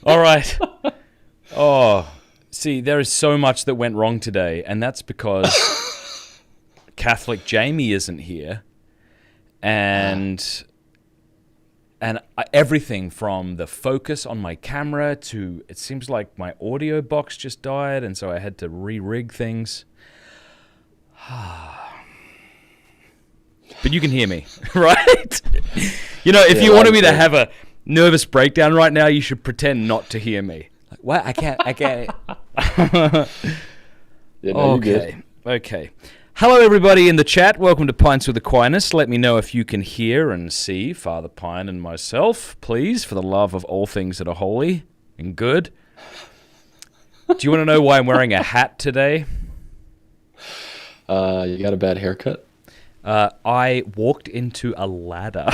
All right. Oh, see, there is so much that went wrong today, and that's because Catholic Jamie isn't here, and everything from the focus on my camera to it seems like my audio box just died, and so I had to re-rig things. But you can hear me, right? You know, if you wanted me to have a nervous breakdown right now, you should pretend not to hear me. Like, what? I can't. Okay. Hello, everybody in the chat. Welcome to Pints with Aquinas. Let me know if you can hear and see Father Pine and myself, please, for the love of all things that are holy and good. Do you want to know why I'm wearing a hat today? You got a bad haircut? I walked into a ladder.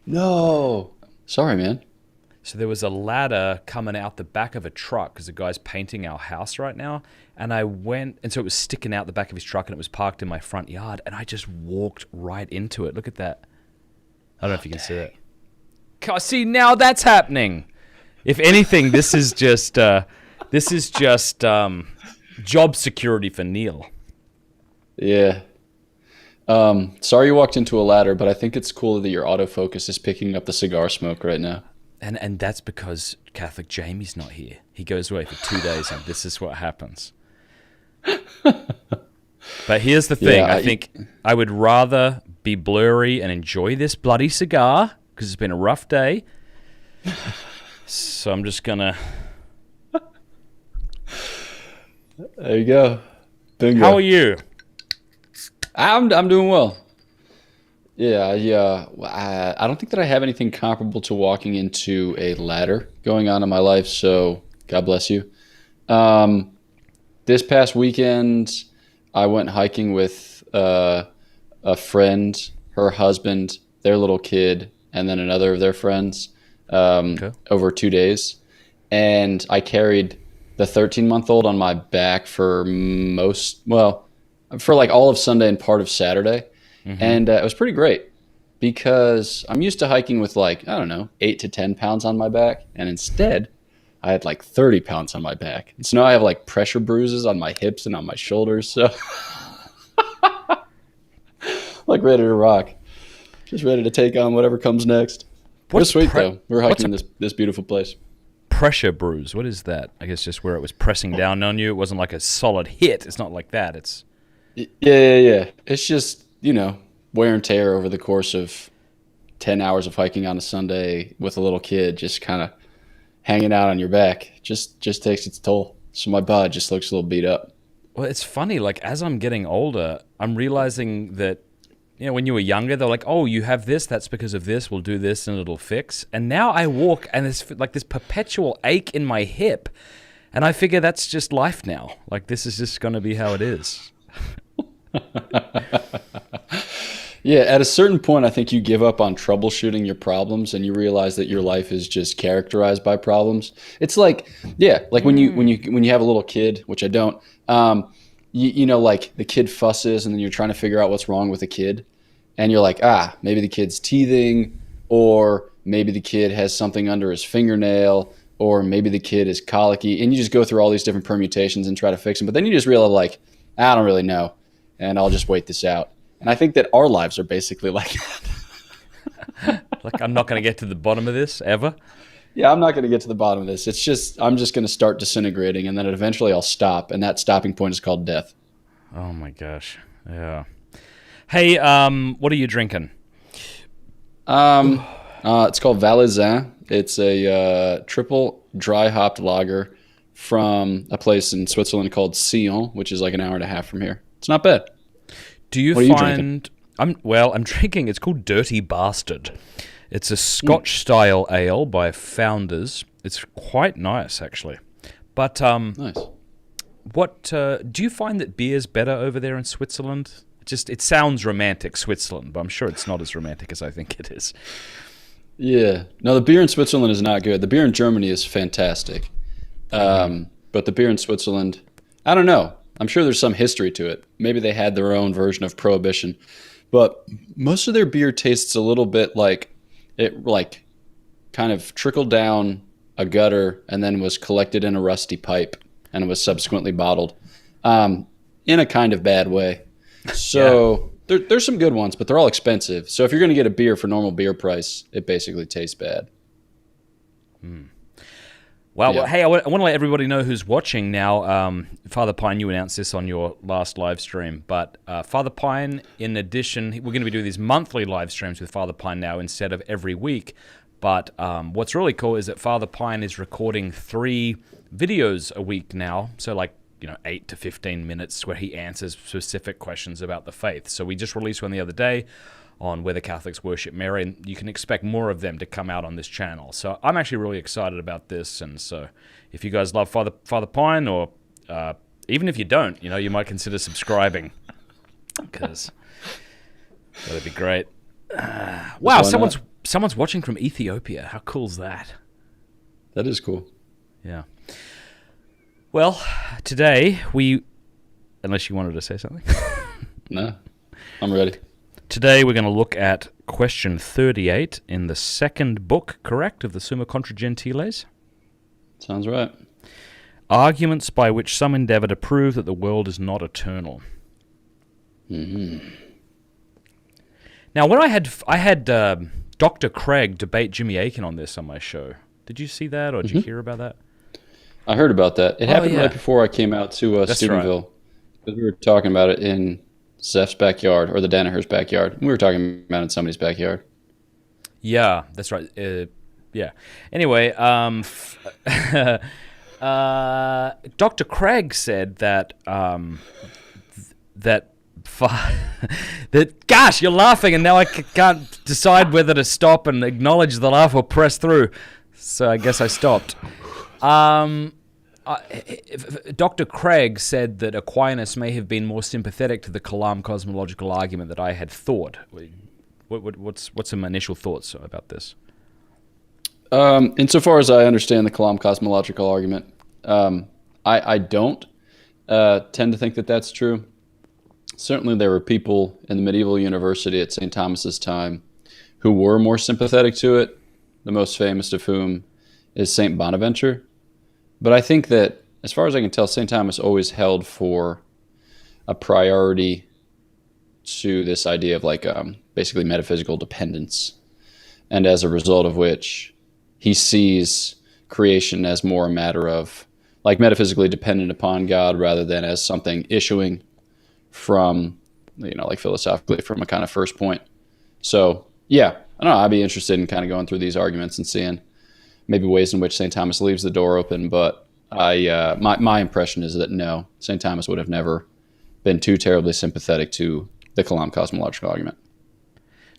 No. Sorry, man. So there was a ladder coming out the back of a truck because the guy's painting our house right now. And I went, and so it was sticking out the back of his truck and it was parked in my front yard. And I just walked right into it. Look at that. I don't know if you can see that. See, now that's happening. If anything, this is just job security for Neil. Yeah. Sorry you walked into a ladder, but I think it's cool that your autofocus is picking up the cigar smoke right now. And that's because Catholic Jamie's not here. He goes away for 2 days, and this is what happens. But here's the thing. I think I would rather be blurry and enjoy this bloody cigar, because it's been a rough day. So I'm just going to... There you go. Bingo. How are you? I'm doing well. Yeah. I don't think that I have anything comparable to walking into a ladder going on in my life, so God bless you. This past weekend, I went hiking with a friend, her husband, their little kid, and then another of their friends over 2 days. And I carried the 13-month-old on my back for like all of Sunday and part of Saturday. Mm-hmm. And it was pretty great because I'm used to hiking with 8 to 10 pounds on my back. And instead, I had 30 pounds on my back. And so now I have pressure bruises on my hips and on my shoulders. So ready to rock. Just ready to take on whatever comes next. It was sweet though. We're hiking this beautiful place. Pressure bruise. What is that? I guess just where it was pressing down on you. It wasn't like a solid hit. It's not like that. It's... Yeah. It's just, wear and tear over the course of 10 hours of hiking on a Sunday with a little kid, just kind of hanging out on your back. Just takes its toll. So my body just looks a little beat up. Well, it's funny. As I'm getting older, I'm realizing that, when you were younger, they're like, oh, you have this, that's because of this, we'll do this and it'll fix. And now I walk and there's this perpetual ache in my hip. And I figure that's just life now. This is just going to be how it is. Yeah, at a certain point, I think you give up on troubleshooting your problems and you realize that your life is just characterized by problems. It's when you have a little kid, which I don't, the kid fusses and then you're trying to figure out what's wrong with the kid. And you're like, maybe the kid's teething, or maybe the kid has something under his fingernail, or maybe the kid is colicky. And you just go through all these different permutations and try to fix them. But then you just realize I don't really know, and I'll just wait this out. And I think that our lives are basically like that. I'm not going to get to the bottom of this ever. Yeah, I'm not going to get to the bottom of this. It's just, I'm just going to start disintegrating, and then eventually I'll stop, and that stopping point is called death. Oh my gosh. Yeah. Hey, what are you drinking? It's called Valaisan. It's a triple dry hopped lager from a place in Switzerland called Sion, which is an hour and a half from here. It's not bad. Do you What find... I'm drinking, it's called Dirty Bastard. It's a Scotch-style ale by Founders. It's quite nice, actually. But nice. What do you find that beer's better over there in Switzerland? It sounds romantic, Switzerland, but I'm sure it's not as romantic as I think it is. Yeah. No, the beer in Switzerland is not good. The beer in Germany is fantastic. But the beer in Switzerland, I don't know. I'm sure there's some history to it. Maybe they had their own version of Prohibition. But most of their beer tastes a little bit like it kind of trickled down a gutter and then was collected in a rusty pipe and was subsequently bottled in a kind of bad way. So there's some good ones, but they're all expensive. So if you're going to get a beer for normal beer price, it basically tastes bad. Well, hey, I want to let everybody know who's watching now. Father Pine, you announced this on your last live stream, but Father Pine, in addition, we're going to be doing these monthly live streams with Father Pine now instead of every week. But what's really cool is that Father Pine is recording 3 videos a week now, so like 8 to 15 minutes where he answers specific questions about the faith. So we just released one the other day on whether Catholics worship Mary, and you can expect more of them to come out on this channel. So I'm actually really excited about this, and so if you guys love Father Pine, or even if you don't, you might consider subscribing, because that'd be great. Wow, someone's watching from Ethiopia. How cool's that? That is cool. Yeah. Well, today unless you wanted to say something. No, I'm ready. Today we're going to look at question 38 in the second book, correct, of the Summa Contra Gentiles? Sounds right. Arguments by which some endeavor to prove that the world is not eternal. Mm-hmm. Now, when I had Dr. Craig debate Jimmy Akin on this on my show. Did you see that, or did you hear about that? I heard about that. It happened right before I came out to Steubenville. Because we were talking about it in Zeph's backyard, or the Danaher's backyard. We were talking about it in somebody's backyard. Yeah, that's right. Yeah. Anyway, Dr. Craig said that gosh, you're laughing, and now I can't decide whether to stop and acknowledge the laugh or press through. So I guess I stopped. Dr. Craig said that Aquinas may have been more sympathetic to the Kalam cosmological argument that I had thought. What's some initial thoughts about this? Insofar as I understand the Kalam cosmological argument, I don't tend to think that that's true. Certainly there were people in the medieval university at St. Thomas's time who were more sympathetic to it, the most famous of whom is St. Bonaventure. But I think that, as far as I can tell, St. Thomas always held for a priority to this idea of basically metaphysical dependence, and as a result of which he sees creation as more a matter of metaphysically dependent upon God rather than as something issuing from, philosophically from a kind of first point. So, yeah, I don't know. I'd be interested in kind of going through these arguments and seeing maybe ways in which St. Thomas leaves the door open. But my impression is that no, St. Thomas would have never been too terribly sympathetic to the Kalam cosmological argument.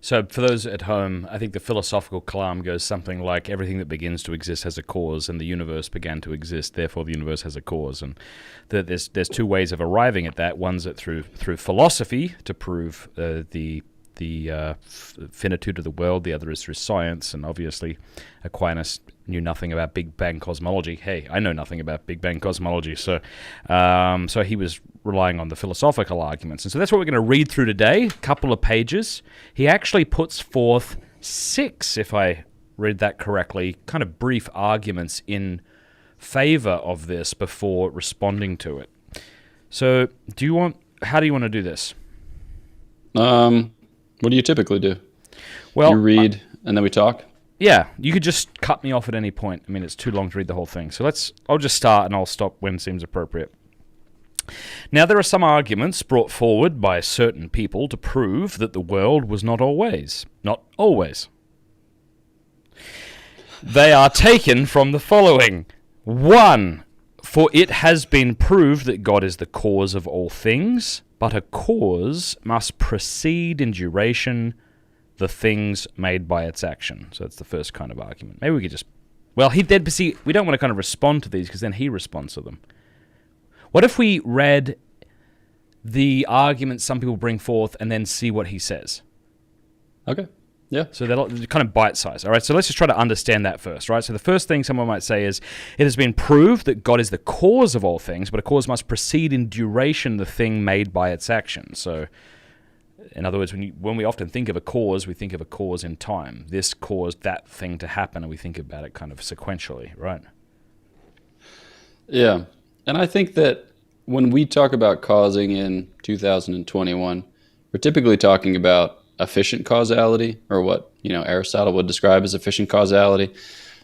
So for those at home, I think the philosophical Kalam goes something like everything that begins to exist has a cause, and the universe began to exist, therefore the universe has a cause. And there's 2 ways of arriving at that. One's through philosophy to prove the finitude of the world. The other is through science, and obviously Aquinas knew nothing about Big Bang cosmology. Hey, I know nothing about Big Bang cosmology, so he was relying on the philosophical arguments. And so that's what we're going to read through today, a couple of pages. He actually puts forth 6, if I read that correctly, kind of brief arguments in favor of this before responding to it. So how do you want to do this? What do you typically do? Well, you read and then we talk? Yeah, you could just cut me off at any point. I mean, it's too long to read the whole thing. So I'll just start and I'll stop when it seems appropriate. Now, there are some arguments brought forward by certain people to prove that the world was not always. They are taken from the following. 1. For it has been proved that God is the cause of all things, but a cause must precede in duration the things made by its action. So that's the first kind of argument. Maybe we could just... Well, we don't want to kind of respond to these because then he responds to them. What if we read the arguments some people bring forth and then see what he says? Okay. Yeah. So they're kind of bite-sized. All right, so let's just try to understand that first, right? So the first thing someone might say is, it has been proved that God is the cause of all things, but a cause must precede in duration the thing made by its action. So In other words, when we often think of a cause, we think of a cause in time. This caused that thing to happen, and we think about it kind of sequentially, right? Yeah. And I think that when we talk about causing in 2021, we're typically talking about efficient causality, or what, Aristotle would describe as efficient causality.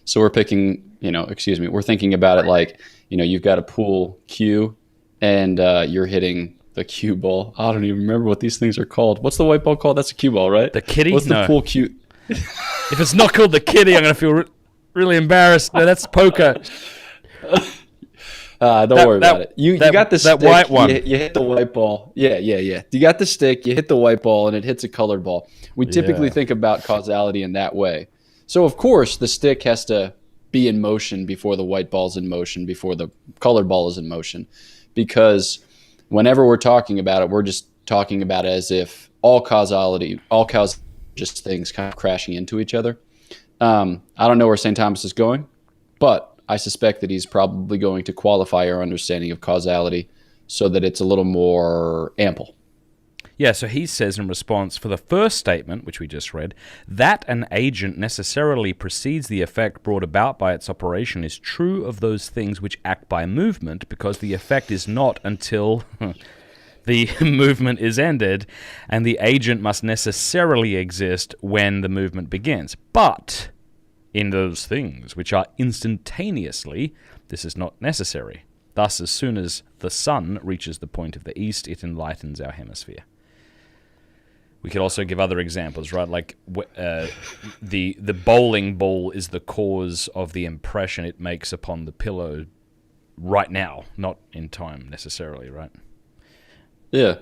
So we're we're thinking about it like, you've got a pool cue, and you're hitting the cue ball. I don't even remember what these things are called. What's the white ball called? That's a cue ball, right? The kitty? What's the No. pool cue? If it's not called the kitty, I'm going to feel really embarrassed. No, that's poker. Don't worry about it. You got the stick. That white one. You hit the white ball. Yeah. You got the stick. You hit the white ball, and it hits a colored ball. We typically think about causality in that way. So, of course, the stick has to be in motion before the white ball's in motion, before the colored ball is in motion. Because whenever we're talking about it, we're just talking about it as if all causality, just things kind of crashing into each other. I don't know where St. Thomas is going, but I suspect that he's probably going to qualify our understanding of causality so that it's a little more ample. Yeah, so he says in response, for the first statement, which we just read, that an agent necessarily precedes the effect brought about by its operation is true of those things which act by movement, because the effect is not until the movement is ended, and the agent must necessarily exist when the movement begins. But in those things which are instantaneously, this is not necessary. Thus, as soon as the sun reaches the point of the east, it enlightens our hemisphere. We could also give other examples, right? Like the bowling ball is the cause of the impression it makes upon the pillow right now, not in time necessarily, right? Yeah.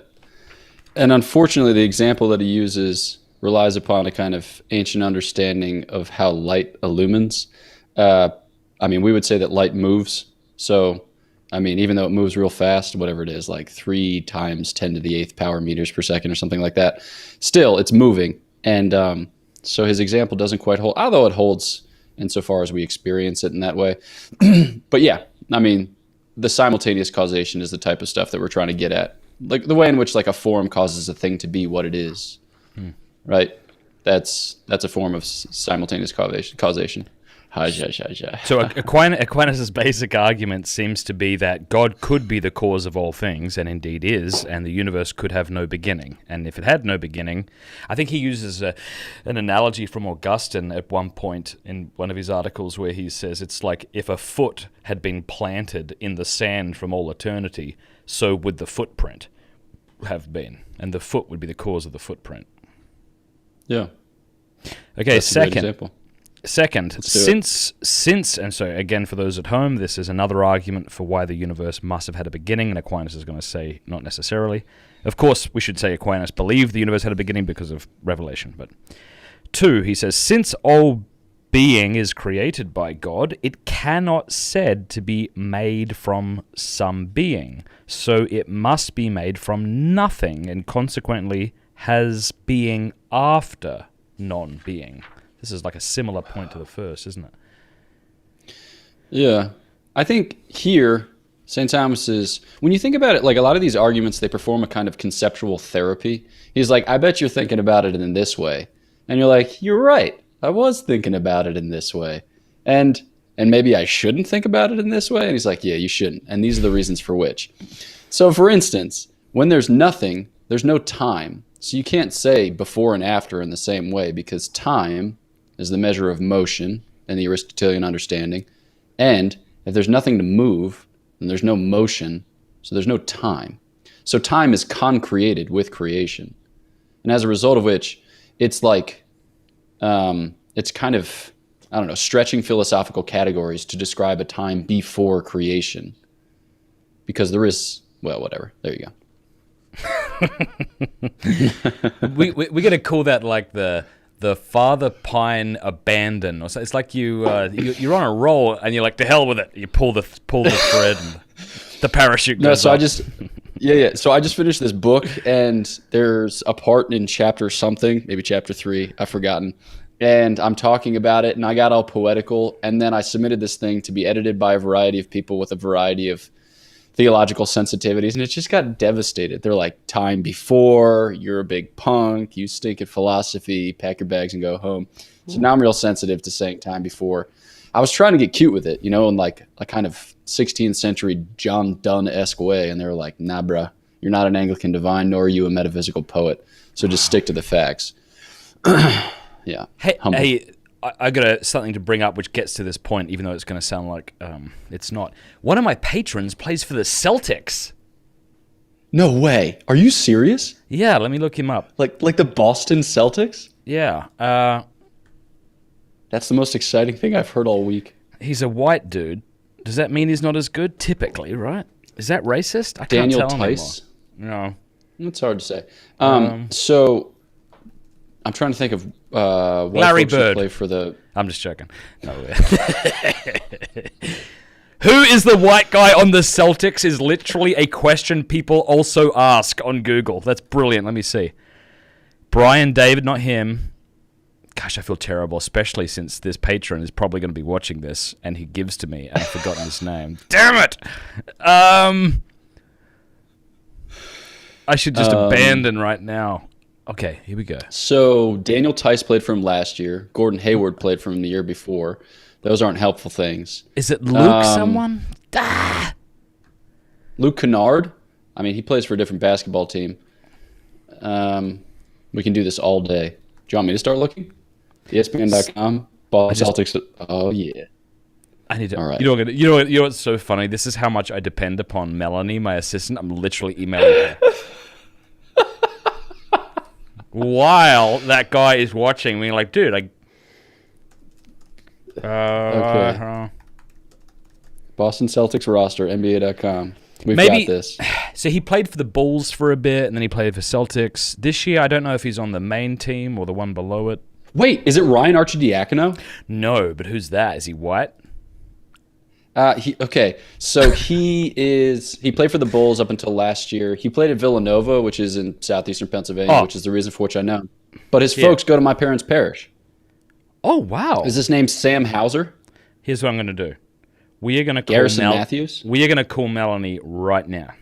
And unfortunately, the example that he uses relies upon a kind of ancient understanding of how light illumines. We would say that light moves. So, even though it moves real fast, whatever it is, like 3 times 10 to the 8th power meters per second or something like that, still it's moving. And so his example doesn't quite hold, although it holds insofar as we experience it in that way. But yeah, the simultaneous causation is the type of stuff that we're trying to get at. Like the way in which like a form causes a thing to be what it is, right? That's a form of simultaneous causation. So Aquinas' basic argument seems to be that God could be the cause of all things, and indeed is, and the universe could have no beginning. And if it had no beginning, I think he uses an analogy from Augustine at one point in one of his articles where he says it's like if a foot had been planted in the sand from all eternity, so would the footprint have been, and the foot would be the cause of the footprint. Yeah. Okay, that's a great example. Second, since, and so again for those at home, this is another argument for why the universe must have had a beginning, and Aquinas is going to say not necessarily. Of course, we should say Aquinas believed the universe had a beginning because of revelation. But 2, he says, since all being is created by God, it cannot said to be made from some being, so it must be made from nothing, and consequently has being after non-being. This is like a similar point to the first, isn't it? Yeah. I think here, St. Thomas is, when you think about it, like a lot of these arguments, they perform a kind of conceptual therapy. He's like, I bet you're thinking about it in this way. And you're like, you're right. I was thinking about it in this way. And maybe I shouldn't think about it in this way. And he's like, yeah, you shouldn't. And these are the reasons for which. So for instance, when there's nothing, there's no time. So you can't say before and after in the same way, because time is the measure of motion in the Aristotelian understanding. And if there's nothing to move, then there's no motion, so there's no time. So time is concreated with creation. And as a result of which, it's like, it's kind of, stretching philosophical categories to describe a time before creation. Because there is, well, whatever. There you go. We're going to call that like the Father Pine abandon, or so. It's like you're on a roll and you're like, to hell with it. You pull the thread and the parachute goes so up. So I just finished this book, and there's a part in chapter something, maybe chapter 3, I've forgotten. And I'm talking about it, and I got all poetical, and then I submitted this thing to be edited by a variety of people with a variety of theological sensitivities, and it just got devastated. They're like, time before, you're a big punk, you stink at philosophy, pack your bags and go home. So now I'm real sensitive to saying time before. I was trying to get cute with it, in like a kind of 16th century John Donne-esque way, and they were like, nah, bruh, you're not an Anglican divine, nor are you a metaphysical poet, so just stick to the facts. Yeah. Hey, I got something to bring up which gets to this point, even though it's going to sound like it's not. One of my patrons plays for the Celtics. No way. Are you serious? Yeah, let me look him up. Like the Boston Celtics? Yeah. That's the most exciting thing I've heard all week. He's a white dude. Does that mean he's not as good? Typically, right? Is that racist? I Daniel can't tell Tice? anymore. No. It's hard to say. So I'm trying to think of what Larry folks who Bird. play for the. I'm just joking. No. Who is the white guy on the Celtics is literally a question people also ask on Google. That's brilliant. Let me see. Brian David, not him. Gosh, I feel terrible, especially since this patron is probably going to be watching this, and he gives to me, and I've forgotten his name. Damn it! I should just abandon right now. Okay, here we go. So Daniel Tice played for him last year. Gordon Hayward played for him the year before. Those aren't helpful things. Is it Luke someone? Luke Kennard. I mean, he plays for a different basketball team. We can do this all day. Do you want me to start looking? ESPN.com. Boston Celtics. Oh, yeah. I need to. All right. You know what's so funny? This is how much I depend upon Melanie, my assistant. I'm literally emailing her. While that guy is watching me, like, dude, okay. Boston Celtics roster, NBA.com. We've maybe, got this. So he played for the Bulls for a bit, and then he played for Celtics. This year, I don't know if he's on the main team or the one below it. Wait, is it Ryan Arcidiacono? No, but who's that? Is he white? Okay, so he played for the Bulls up until last year. He played at Villanova, which is in southeastern Pennsylvania, which is the reason for which I know him. But his folks go to my parents' parish. Oh, wow. Is his name Sam Hauser? Here's what I'm going to do. We are going to call Garrison Matthews? We are going to call Melanie right now.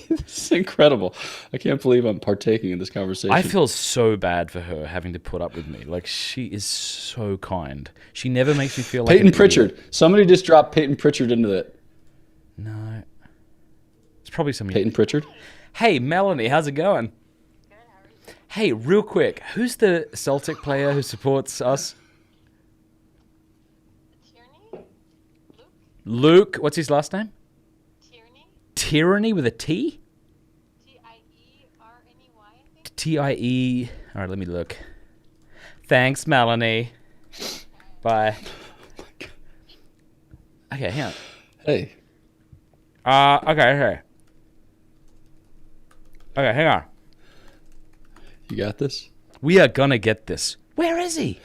This is incredible. I can't believe I'm partaking in this conversation. I feel so bad for her having to put up with me. Like, she is so kind. She never makes me feel like Peyton an Pritchard. idiot. Somebody just dropped Peyton Pritchard into that. No. It's probably some... Peyton Pritchard? Hey, Melanie, how's it going? Good, how are you? Hey, real quick, who's the Celtic player who supports us? Tierney? Luke, what's his last name? Tierney? Tyranny with a T? Tierney, I think? Tie. All right, let me look. Thanks, Melanie. Bye. Okay, hang on. Hey. Okay. Okay, hang on. You got this? We are gonna get this. Where is he?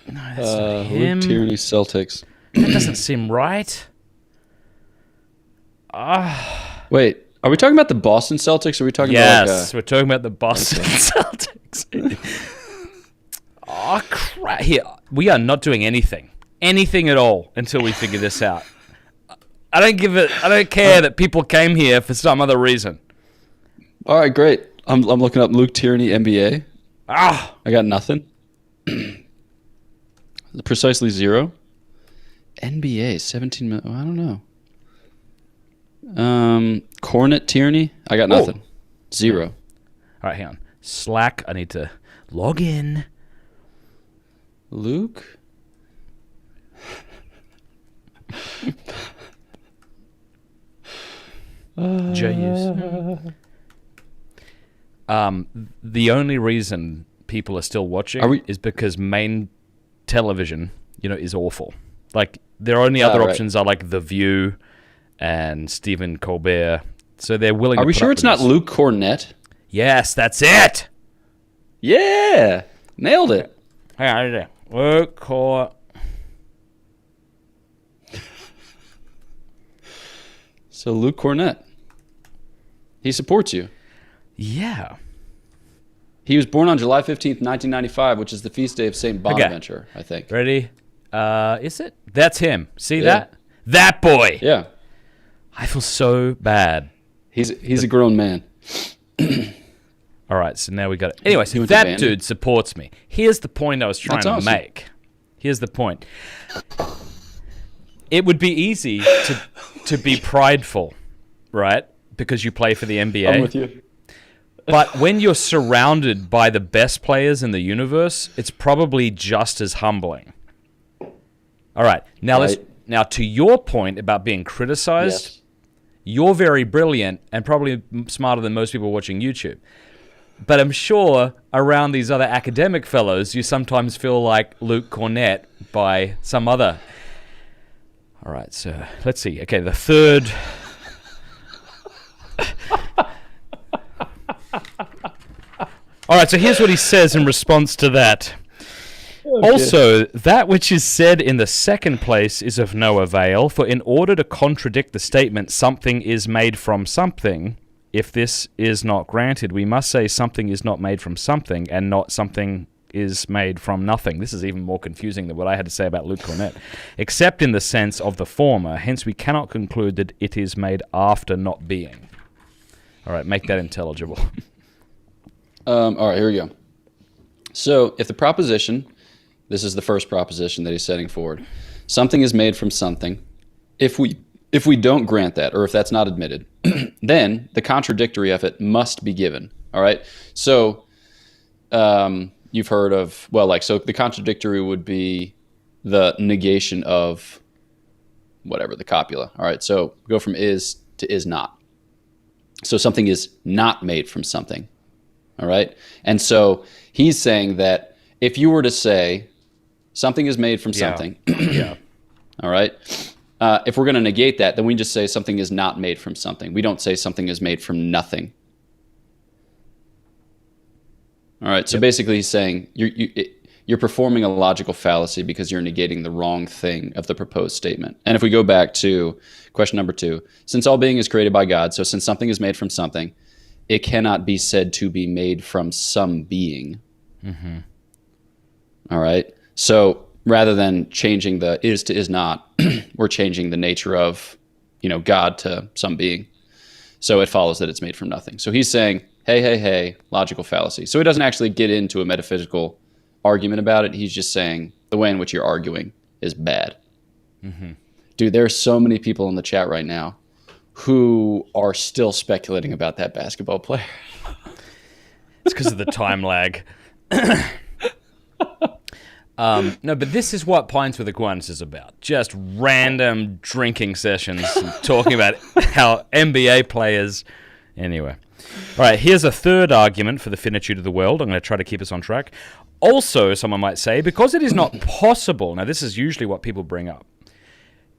No, that's not him. Luke Tierney, Celtics. That doesn't seem right. Wait, are we talking about the Boston Celtics? Or are we talking about Yes, we're talking about the Boston Celtics. Oh, crap. Here, we are not doing anything at all until we figure this out. I don't care that people came here for some other reason. All right, great. I'm looking up Luke Tierney, NBA. I got nothing. Precisely zero. NBA, 17 million. I don't know. Cornet Tierney. I got nothing. Zero. All right, hang on. Slack. I need to log in. Luke. JUs. The only reason people are still watching is because main television, is awful. Like, their only other options are like The View and Stephen Colbert. So they're willing. Are we sure it's not Luke Cornett? Yes, that's it. Yeah, nailed it. Hang on, Luke Cornett. So Luke Cornett, he supports you. Yeah. He was born on July 15th, 1995, which is the feast day of St. Bonaventure, I think. Ready? Is it? That's him. See Yeah. that? That boy. Yeah. I feel so bad. He's a grown man. All right, so now we got it. Anyways, He went to that Vandy. dude supports me. Here's the point I was trying That's to awesome. make. Here's the point. It would be easy to be prideful, right? Because you play for the NBA. I'm with you. But when you're surrounded by the best players in the universe, it's probably just as humbling. All right. Now Right. now to your point about being criticized, Yes. you're very brilliant and probably smarter than most people watching YouTube. But I'm sure around these other academic fellows, you sometimes feel like Luke Cornett by some other. All right, so let's see. Okay, the third. All right, so here's what he says in response to that. Also, that which is said in the second place is of no avail, for in order to contradict the statement something is made from something, if this is not granted, we must say something is not made from something and not something is made from nothing. This is even more confusing than what I had to say about Luke Cornett. Except in the sense of the former, hence we cannot conclude that it is made after not being. All right, make that intelligible. All right, here we go. So if the proposition, this is the first proposition that he's setting forward, something is made from something, if we don't grant that, or if that's not admitted, then the contradictory of it must be given. All right. So you've heard of, well, like, so the contradictory would be the negation of whatever, the copula. All right. So go from is to is not. So something is not made from something. All right. And so he's saying that if you were to say something is made from something, Yeah. all right. If we're going to negate that, then we just say something is not made from something. We don't say something is made from nothing. All right. So basically, he's saying you're performing a logical fallacy because you're negating the wrong thing of the proposed statement. And if we go back to question number 2, since all being is created by God, so since something is made from something, it cannot be said to be made from some being. Mm-hmm. All right. So rather than changing the is to is not, we're changing the nature of, God to some being. So it follows that it's made from nothing. So he's saying, hey, logical fallacy. So he doesn't actually get into a metaphysical argument about it. He's just saying the way in which you're arguing is bad. Mm-hmm. Dude, there are so many people in the chat right now who are still speculating about that basketball player. It's because of the time lag. No, but this is what Pints with Aquinas is about. Just random drinking sessions and talking about how NBA players... Anyway. All right, here's a third argument for the finitude of the world. I'm going to try to keep us on track. Also, someone might say, because it is not possible... Now, this is usually what people bring up.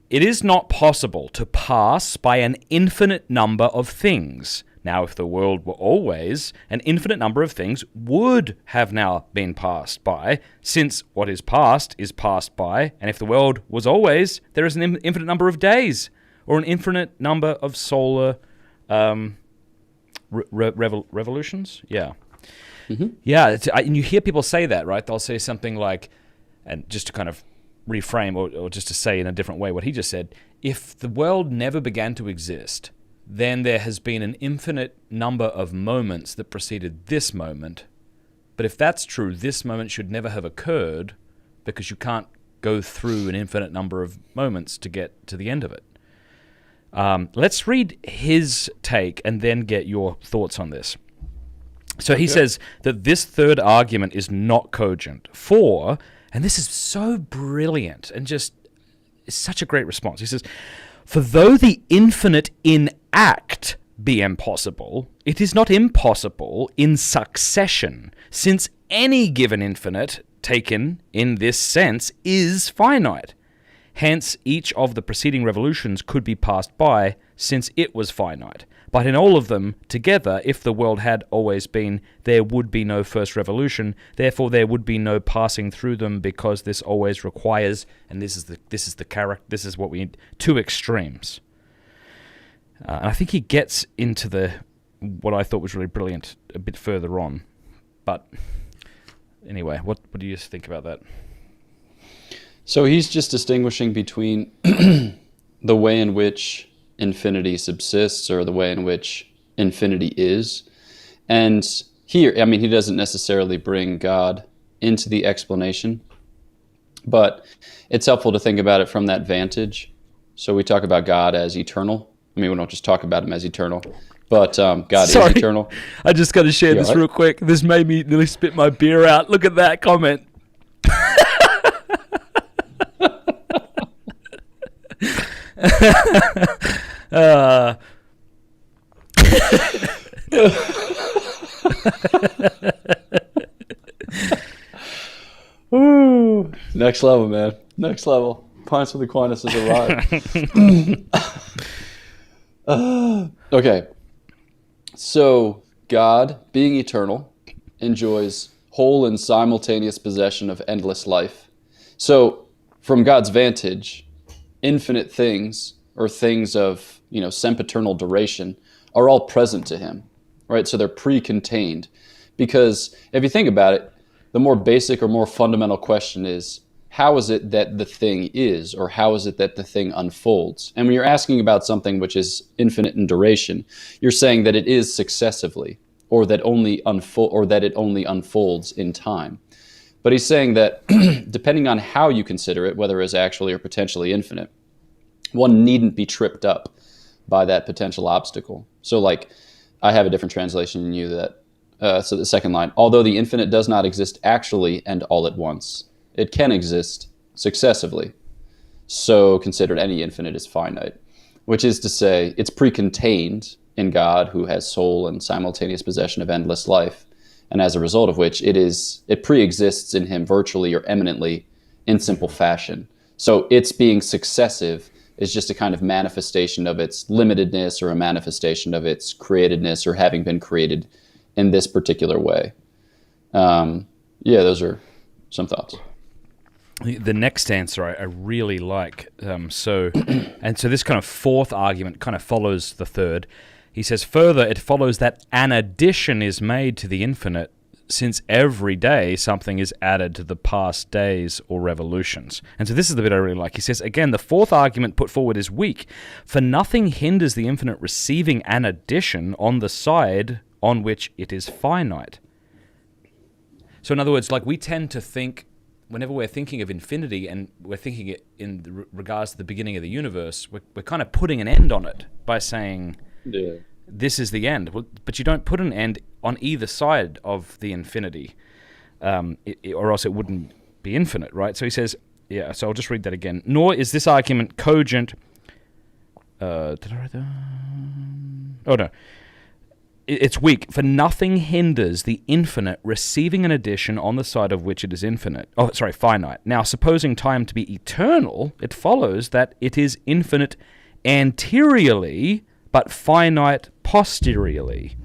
It is not possible to pass by an infinite number of things. Now, if the world were always, an infinite number of things would have now been passed by, since what is passed by, and if the world was always, there is an infinite number of days, or an infinite number of solar revolutions? Yeah. Mm-hmm. Yeah, and you hear people say that, right? They'll say something like, and just to kind of reframe, or just to say in a different way what he just said, if the world never began to exist, then there has been an infinite number of moments that preceded this moment. But if that's true, this moment should never have occurred, because you can't go through an infinite number of moments to get to the end of it. Let's read his take and then get your thoughts on this. So he says that this third argument is not cogent. For, and this is so brilliant and just it's such a great response. He says, for though the infinite in act be impossible, it is not impossible in succession, since any given infinite, taken in this sense, is finite. Hence, each of the preceding revolutions could be passed by, since it was finite. But in all of them together, if the world had always been, there would be no first revolution. Therefore, there would be no passing through them, because this always requires, and this is what we need, two extremes. And I think he gets into what I thought was really brilliant a bit further on. But anyway, what do you think about that? So he's just distinguishing between the way in which infinity subsists or the way in which infinity is. And here, I mean, he doesn't necessarily bring God into the explanation, but it's helpful to think about it from that vantage. So we talk about God as eternal. I mean, we don't just talk about him as eternal, but God is eternal. I just got to share You this all right? real quick. This made me nearly spit my beer out. Look at that comment. Woo. Next level, man. Next level. Pints with Aquinas has arrived. Okay. So, God, being eternal, enjoys whole and simultaneous possession of endless life. So, from God's vantage, infinite things, or things of, sempiternal duration, are all present to him, right? So they're pre-contained. Because if you think about it, the more basic or more fundamental question is, how is it that the thing is, or how is it that the thing unfolds? And when you're asking about something which is infinite in duration, you're saying that it is successively, or that it only unfolds in time. But he's saying that depending on how you consider it, whether as actually or potentially infinite, one needn't be tripped up by that potential obstacle. So like, I have a different translation than you that, so the second line, although the infinite does not exist actually and all at once, it can exist successively. So considered any infinite is finite, which is to say it's pre-contained in God who has sole and simultaneous possession of endless life. And as a result of which it pre-exists in him virtually or eminently in simple fashion. So its being successive is just a kind of manifestation of its limitedness or a manifestation of its createdness or having been created in this particular way. Those are some thoughts. The next answer I really like. So this kind of fourth argument kind of follows the third. He says, further, it follows that an addition is made to the infinite, since every day something is added to the past days or revolutions. And so this is the bit I really like. He says, again, the fourth argument put forward is weak, for nothing hinders the infinite receiving an addition on the side on which it is finite. So in other words, like we tend to think, whenever we're thinking of infinity and we're thinking it in regards to the beginning of the universe, we're kind of putting an end on it by saying, this is the end. But you don't put an end on either side of the infinity, or else it wouldn't be infinite, right? So he says, so I'll just read that again. Nor is this argument cogent. Did I write that? Oh, no. It's weak, for nothing hinders the infinite receiving an addition on the side of which it is finite. Now, supposing time to be eternal, it follows that it is infinite anteriorly, but finite posteriorly.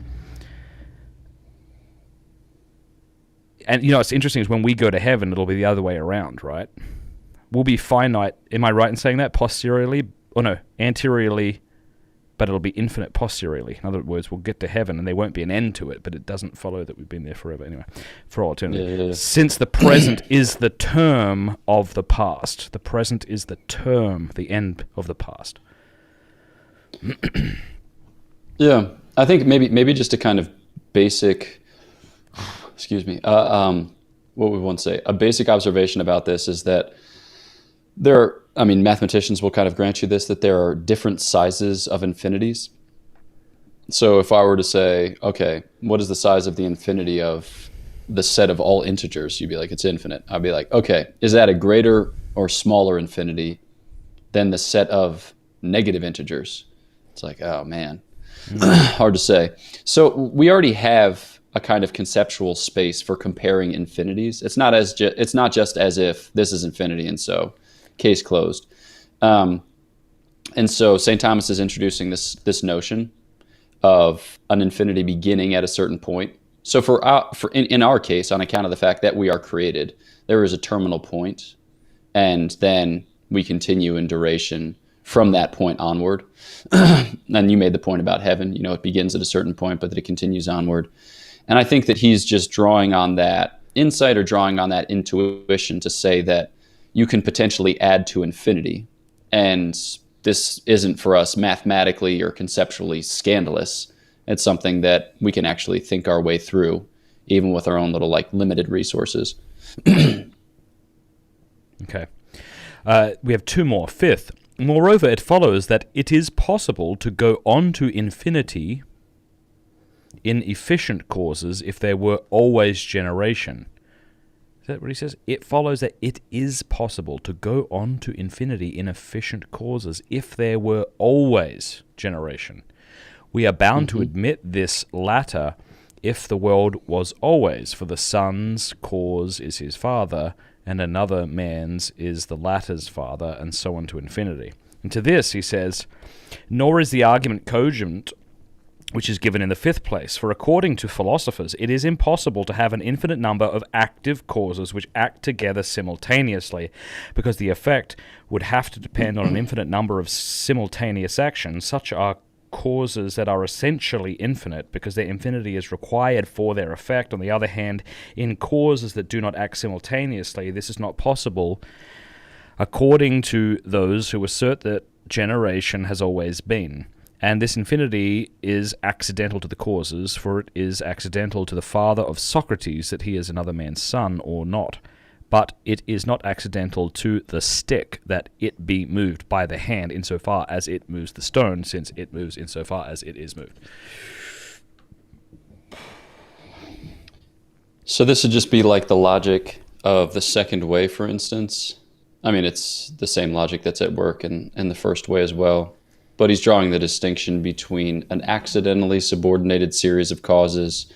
And, it's interesting is when we go to heaven, it'll be the other way around, right? We'll be finite, am I right in saying that? Posteriorly? Oh, no, anteriorly, but it'll be infinite posteriorly. In other words, we'll get to heaven and there won't be an end to it, but it doesn't follow that we've been there forever anyway, for all eternity. Yeah. Since the present is the term of the past. The present is the term, the end of the past. Yeah, I think maybe just a kind of basic, what we want to say, a basic observation about this is that mathematicians will kind of grant you this, that there are different sizes of infinities. So if I were to say, okay, what is the size of the infinity of the set of all integers? You'd be like, it's infinite. I'd be like, okay, is that a greater or smaller infinity than the set of negative integers? It's like, oh man, hard to say. So we already have a kind of conceptual space for comparing infinities. It's not just as if this is infinity and so case closed. And so St. Thomas is introducing this notion of an infinity beginning at a certain point. So in our case, on account of the fact that we are created, there is a terminal point, and then we continue in duration from that point onward. And you made the point about heaven, it begins at a certain point, but that it continues onward. And I think that he's just drawing on that insight or drawing on that intuition to say that, you can potentially add to infinity. And this isn't for us mathematically or conceptually scandalous. It's something that we can actually think our way through, even with our own little like limited resources. Okay. We have two more. Fifth, moreover, it follows that it is possible to go on to infinity in efficient causes if there were always generation. Is that what he says? It follows that it is possible to go on to infinity in efficient causes if there were always generation. We are bound to admit this latter if the world was always, for the son's cause is his father, and another man's is the latter's father, and so on to infinity. And to this, he says, nor is the argument cogent which is given in the fifth place, for according to philosophers, it is impossible to have an infinite number of active causes which act together simultaneously, because the effect would have to depend on an infinite number of simultaneous actions. Such are causes that are essentially infinite, because their infinity is required for their effect. On the other hand, in causes that do not act simultaneously, this is not possible, according to those who assert that generation has always been. And this infinity is accidental to the causes, for it is accidental to the father of Socrates that he is another man's son or not. But it is not accidental to the stick that it be moved by the hand insofar as it moves the stone, since it moves insofar as it is moved. So this would just be like the logic of the second way, for instance. I mean, it's the same logic that's at work in the first way as well. But he's drawing the distinction between an accidentally subordinated series of causes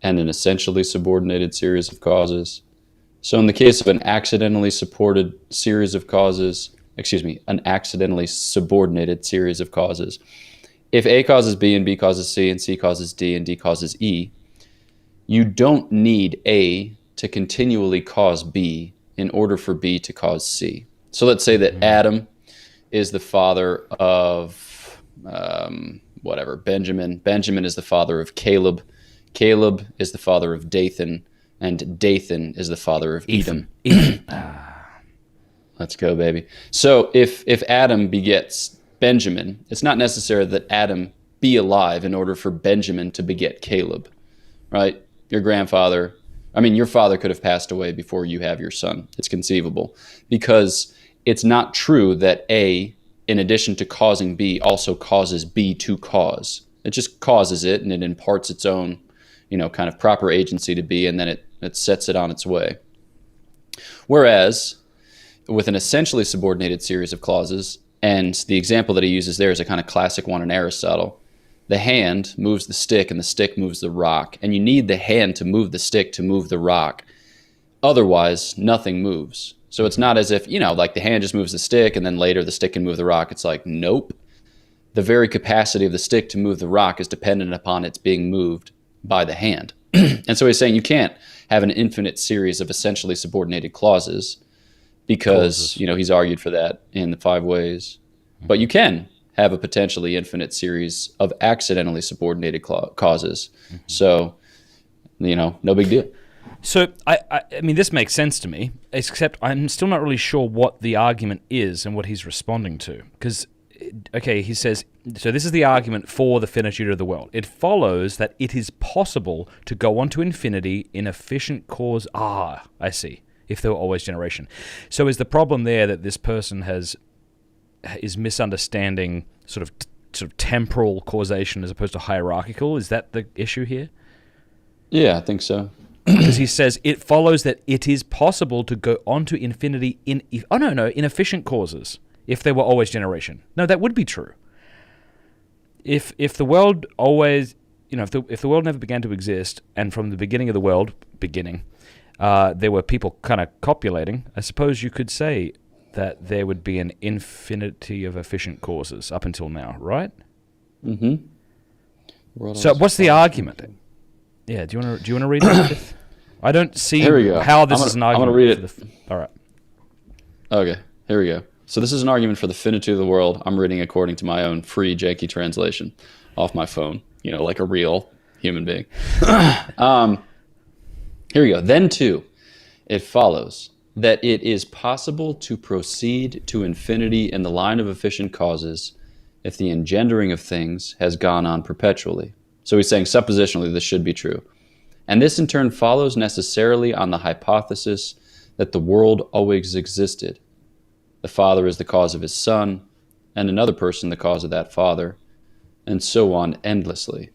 and an essentially subordinated series of causes. So in the case of an accidentally supported series of causes, an accidentally subordinated series of causes, if A causes B and B causes C and C causes D and D causes E, you don't need A to continually cause B in order for B to cause C. So let's say that Adam is the father of Benjamin. Benjamin is the father of Caleb. Caleb is the father of Dathan, and Dathan is the father of Edom. Let's go, baby. So if Adam begets Benjamin, it's not necessary that Adam be alive in order for Benjamin to beget Caleb, right? Your father could have passed away before you have your son. It's conceivable, because it's not true that A, in addition to causing B, also causes B to cause. It just causes it, and it imparts its own, kind of proper agency to B, and then it sets it on its way. Whereas, with an essentially subordinated series of clauses, and the example that he uses there is a kind of classic one in Aristotle, the hand moves the stick, and the stick moves the rock, and you need the hand to move the stick to move the rock. Otherwise, nothing moves. So it's not as if, like the hand just moves the stick and then later the stick can move the rock. It's like, nope. The very capacity of the stick to move the rock is dependent upon its being moved by the hand. And so he's saying you can't have an infinite series of essentially subordinated clauses because, he's argued for that in the five ways. But you can have a potentially infinite series of accidentally subordinated causes. So, no big deal. So, I mean, this makes sense to me, except I'm still not really sure what the argument is and what he's responding to. Because, he says, so this is the argument for the finitude of the world. It follows that it is possible to go on to infinity in efficient cause. Ah, I see. If there were always generation. So is the problem there that this person is misunderstanding sort of temporal causation as opposed to hierarchical? Is that the issue here? Yeah, I think so. Because he says it follows that it is possible to go on to infinity in efficient causes if there were always generation. No, that would be true. If the world always, if the world never began to exist, and from the beginning of the world, there were people kind of copulating, I suppose you could say that there would be an infinity of efficient causes up until now, right? Mm-hmm. So what's the argument? Yeah, do you want to read that? I don't see how this is an argument. I'm going to read it. All right. Okay, here we go. So this is an argument for the finitude of the world. I'm reading according to my own free janky translation off my phone, like a real human being. Here we go. Then too, it follows that it is possible to proceed to infinity in the line of efficient causes if the engendering of things has gone on perpetually. So he's saying suppositionally this should be true. And this in turn follows necessarily on the hypothesis that the world always existed. The father is the cause of his son, and another person the cause of that father, and so on endlessly.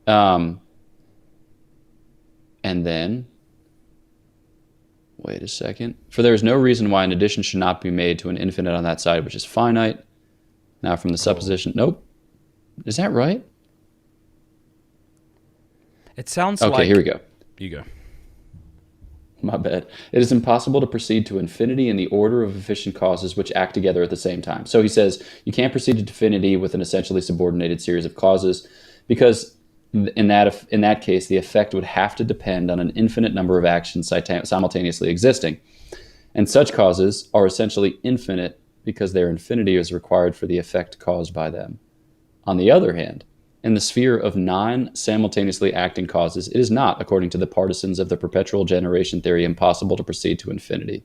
And then, wait a second. For there is no reason why an addition should not be made to an infinite on that side which is finite. Now from the supposition, nope. Is that right? It sounds Okay, like... here we go. You go. My bad. It is impossible to proceed to infinity in the order of efficient causes which act together at the same time. So he says you can't proceed to infinity with an essentially subordinated series of causes because in that case, the effect would have to depend on an infinite number of actions simultaneously existing. And such causes are essentially infinite because their infinity is required for the effect caused by them. On the other hand, in the sphere of non-simultaneously acting causes, it is not, according to the partisans of the perpetual generation theory, impossible to proceed to infinity.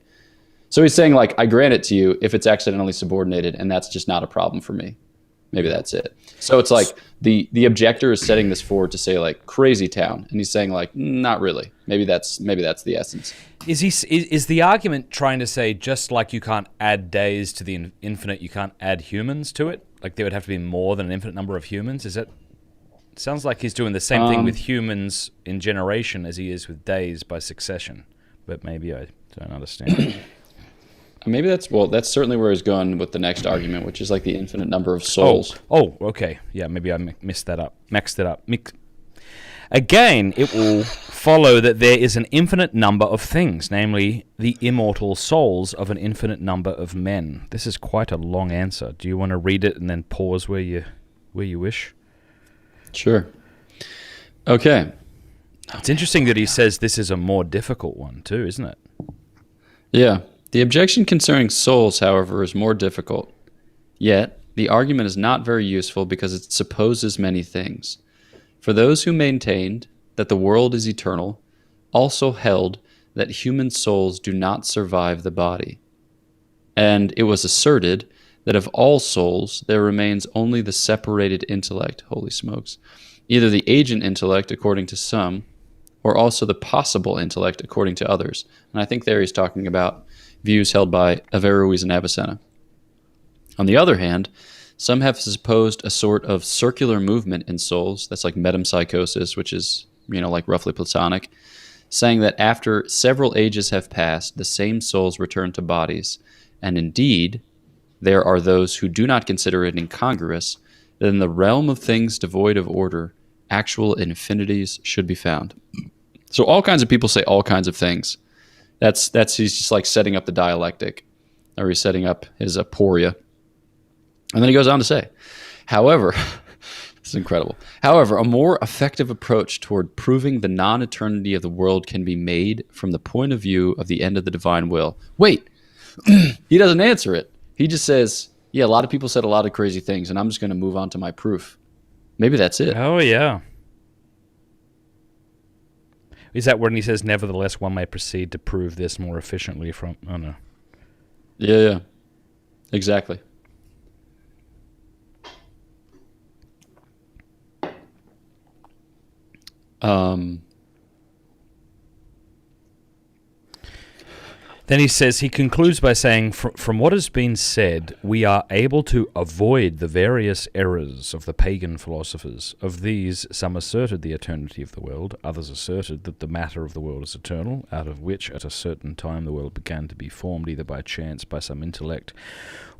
So he's saying, like, I grant it to you if it's accidentally subordinated, and that's just not a problem for me. Maybe that's it. So it's like the objector is setting this forward to say, like, crazy town, and he's saying, like, not really. Maybe that's the essence. Is the argument trying to say just like you can't add days to the infinite, you can't add humans to it? Like there would have to be more than an infinite number of humans? Is that... Sounds like he's doing the same thing with humans in generation as he is with days by succession. But maybe I don't understand. Maybe that's certainly where he's going with the next argument, which is like the infinite number of souls. Oh, okay. Yeah, maybe I messed that up. Maxed it up. Again, it will follow that there is an infinite number of things, namely the immortal souls of an infinite number of men. This is quite a long answer. Do you want to read it and then pause where you wish? Sure. Okay. It's interesting that he says this is a more difficult one too, isn't it? Yeah. The objection concerning souls, however, is more difficult. Yet, the argument is not very useful because it supposes many things. For those who maintained that the world is eternal also held that human souls do not survive the body. And it was asserted that of all souls, there remains only the separated intellect, holy smokes, either the agent intellect, according to some, or also the possible intellect, according to others. And I think there he's talking about views held by Averroes and Avicenna. On the other hand, some have supposed a sort of circular movement in souls, that's like metempsychosis, which is, like roughly Platonic, saying that after several ages have passed, the same souls return to bodies, and indeed, there are those who do not consider it incongruous that in the realm of things devoid of order, actual infinities should be found. So all kinds of people say all kinds of things. That's he's just like setting up the dialectic, or he's setting up his aporia. And then he goes on to say, however, this is incredible. However, a more effective approach toward proving the non-eternity of the world can be made from the point of view of the end of the divine will. Wait, he doesn't answer it. He just says, yeah, a lot of people said a lot of crazy things, and I'm just going to move on to my proof. Maybe that's it. Oh, yeah. Is that when he says, nevertheless, one may proceed to prove this more efficiently from... Oh, no. Yeah. Exactly. Then he says, he concludes by saying, from what has been said, we are able to avoid the various errors of the pagan philosophers. Of these, some asserted the eternity of the world, others asserted that the matter of the world is eternal, out of which at a certain time the world began to be formed either by chance, by some intellect,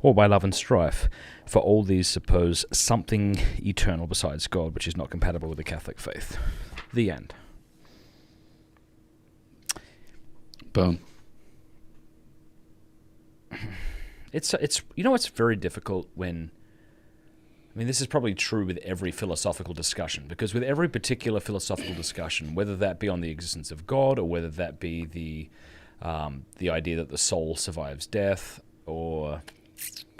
or by love and strife. For all these suppose something eternal besides God, which is not compatible with the Catholic faith. The end. Boom. It's it's very difficult when, I mean, this is probably true with every philosophical discussion, because with every particular philosophical discussion, whether that be on the existence of God, or whether that be the idea that the soul survives death, or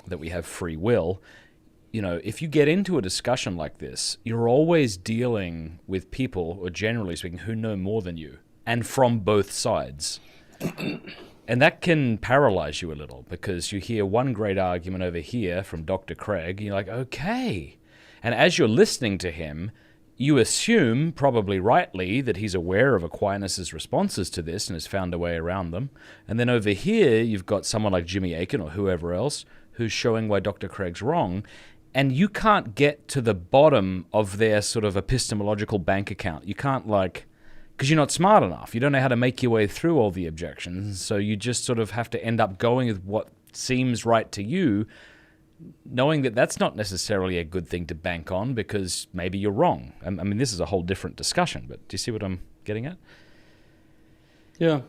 that we have free will, if you get into a discussion like this, you're always dealing with people, or generally speaking, who know more than you, and from both sides. And that can paralyze you a little because you hear one great argument over here from Dr. Craig, and you're like, okay. And as you're listening to him, you assume, probably rightly, that he's aware of Aquinas' responses to this and has found a way around them. And then over here, you've got someone like Jimmy Akin or whoever else who's showing why Dr. Craig's wrong. And you can't get to the bottom of their sort of epistemological bank account. You can't, because you're not smart enough. You don't know how to make your way through all the objections. So you just sort of have to end up going with what seems right to you, knowing that that's not necessarily a good thing to bank on because maybe you're wrong. I mean, this is a whole different discussion, but do you see what I'm getting at? Yeah.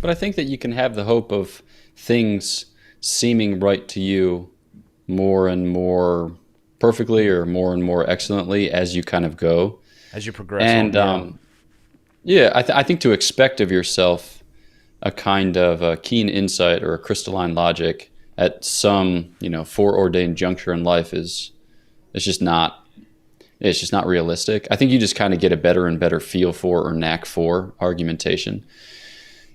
But I think that you can have the hope of things seeming right to you more and more perfectly or more and more excellently as you kind of go. As you progress. And, yeah, I think to expect of yourself a kind of a keen insight or a crystalline logic at some, foreordained juncture in life it's just not realistic. I think you just kind of get a better and better feel for or knack for argumentation.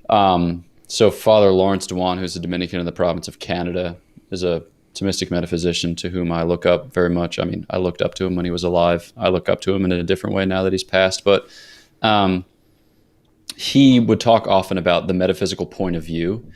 So Father Lawrence Dewan, who's a Dominican in the province of Canada, is a Thomistic metaphysician to whom I look up very much. I mean, I looked up to him when he was alive. I look up to him in a different way now that he's passed, but he would talk often about the metaphysical point of view.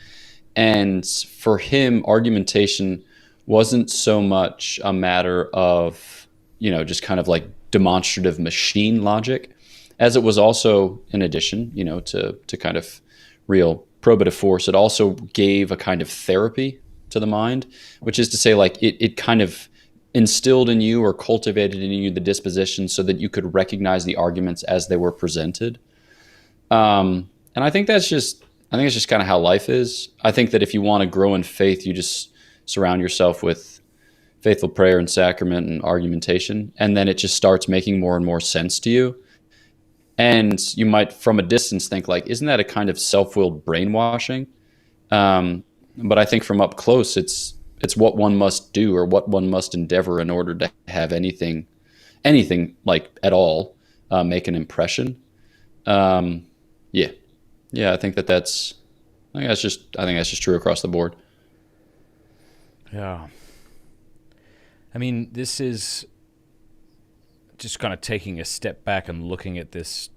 And for him, argumentation wasn't so much a matter of, just kind of like demonstrative machine logic, as it was also, in addition, to kind of real probative force, it also gave a kind of therapy to the mind, which is to say, like, it kind of instilled in you or cultivated in you the disposition so that you could recognize the arguments as they were presented. And I think it's just kind of how life is. I think that if you want to grow in faith, you just surround yourself with faithful prayer and sacrament and argumentation, and then it just starts making more and more sense to you. And you might, from a distance, think like, isn't that a kind of self-willed brainwashing? But I think from up close, it's what one must do or what one must endeavor in order to have anything like at all make an impression. Yeah, I think that's just true across the board. Yeah. I mean, this is just kind of taking a step back and looking at this.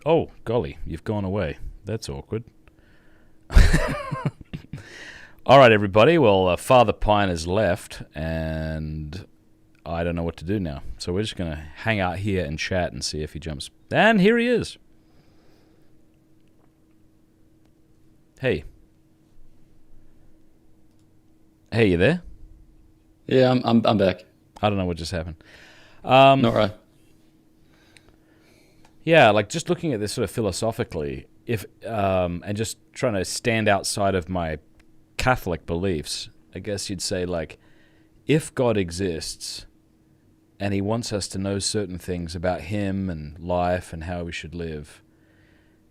Oh, golly, you've gone away. That's awkward. All right, everybody. Well, Father Pine has left, and I don't know what to do now. So we're just going to hang out here and chat and see if he jumps. And here he is. Hey, you there? Yeah, I'm back. I don't know what just happened. All right. Yeah, like just looking at this sort of philosophically, and just trying to stand outside of my Catholic beliefs, I guess you'd say, like, if God exists and he wants us to know certain things about him and life and how we should live,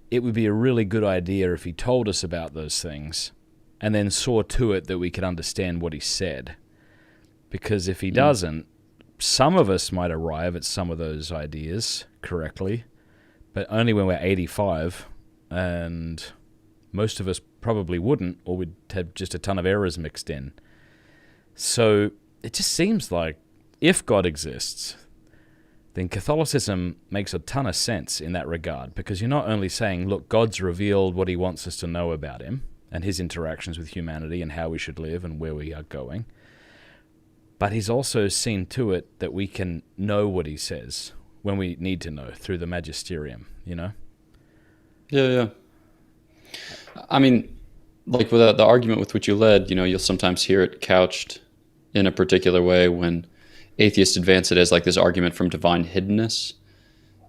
it would be a really good idea if he told us about those things and then saw to it that we could understand what he said. Because if he doesn't, some of us might arrive at some of those ideas correctly, but only when we're 85, and most of us probably wouldn't, or we'd have just a ton of errors mixed in. So it just seems like if God exists, then Catholicism makes a ton of sense in that regard, because you're not only saying, look, God's revealed what he wants us to know about him and his interactions with humanity and how we should live and where we are going, but he's also seen to it that we can know what he says when we need to know through the magisterium, Yeah. I mean, like with the argument with which you led, you'll sometimes hear it couched in a particular way when atheists advance it as like this argument from divine hiddenness,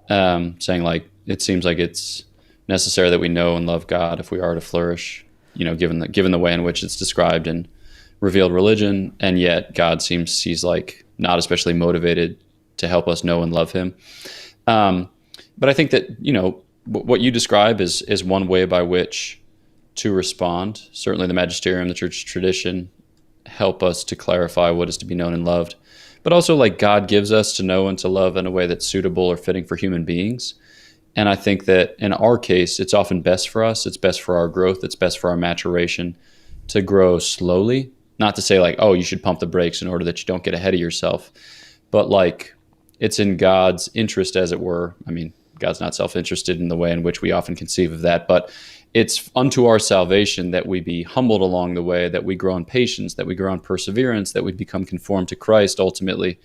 saying like, it seems like it's necessary that we know and love God if we are to flourish, given the way in which it's described in revealed religion, and yet God seems he's like not especially motivated to help us know and love him. But I think that, what you describe is one way by which to respond. Certainly the magisterium, the church tradition help us to clarify what is to be known and loved. But also, like, God gives us to know and to love in a way that's suitable or fitting for human beings. And I think that in our case, it's often best for us. It's best for our growth. It's best for our maturation to grow slowly. Not to say like, oh, you should pump the brakes in order that you don't get ahead of yourself. But like, it's in God's interest, as it were. I mean, God's not self-interested in the way in which we often conceive of that, but it's unto our salvation that we be humbled along the way, that we grow in patience, that we grow in perseverance, that we become conformed to Christ ultimately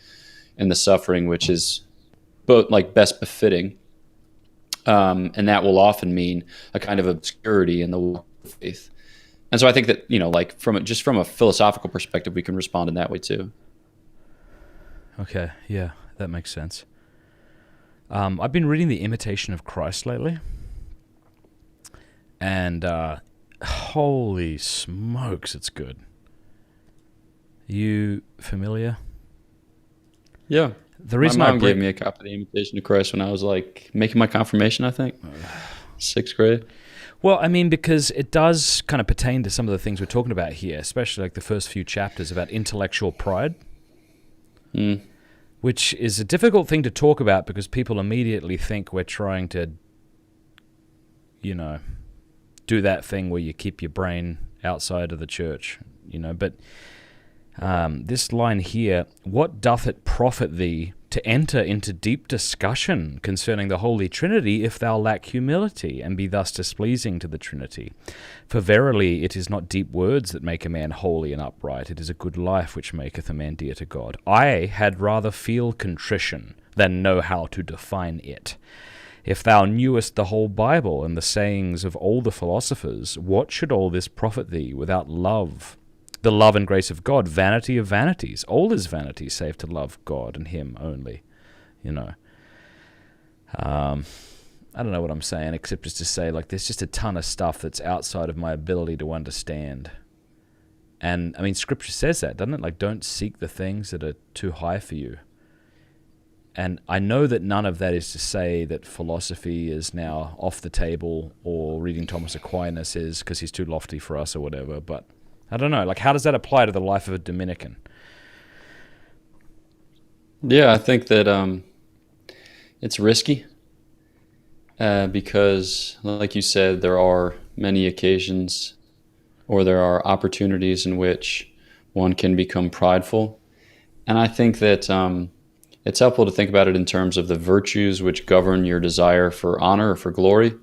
in the suffering, which is both like best befitting. And that will often mean a kind of obscurity in the walk of faith. And so I think that, like from a philosophical perspective, we can respond in that way too. Okay, yeah, that makes sense. I've been reading The Imitation of Christ lately. And holy smokes, it's good. You familiar? Yeah. The reason my mom gave me a copy of The Imitation of Christ when I was like making my confirmation, I think. 6th grade. Well, I mean, because it does kind of pertain to some of the things we're talking about here, especially like the first few chapters about intellectual pride, which is a difficult thing to talk about because people immediately think we're trying to, do that thing where you keep your brain outside of the church, but this line here, what doth it profit thee to enter into deep discussion concerning the Holy Trinity if thou lack humility, and be thus displeasing to the Trinity? For verily it is not deep words that make a man holy and upright, it is a good life which maketh a man dear to God. I had rather feel contrition than know how to define it. If thou knewest the whole Bible and the sayings of all the philosophers, what should all this profit thee without love? The love and grace of God, vanity of vanities. All is vanity, save to love God and Him only. I don't know what I'm saying, except just to say, like, there's just a ton of stuff that's outside of my ability to understand. And, I mean, Scripture says that, doesn't it? Like, don't seek the things that are too high for you. And I know that none of that is to say that philosophy is now off the table, or reading Thomas Aquinas is because he's too lofty for us or whatever, but I don't know. Like, how does that apply to the life of a Dominican? Yeah, I think that it's risky because, like you said, there are many occasions or there are opportunities in which one can become prideful. And I think that it's helpful to think about it in terms of the virtues which govern your desire for honor or for glory.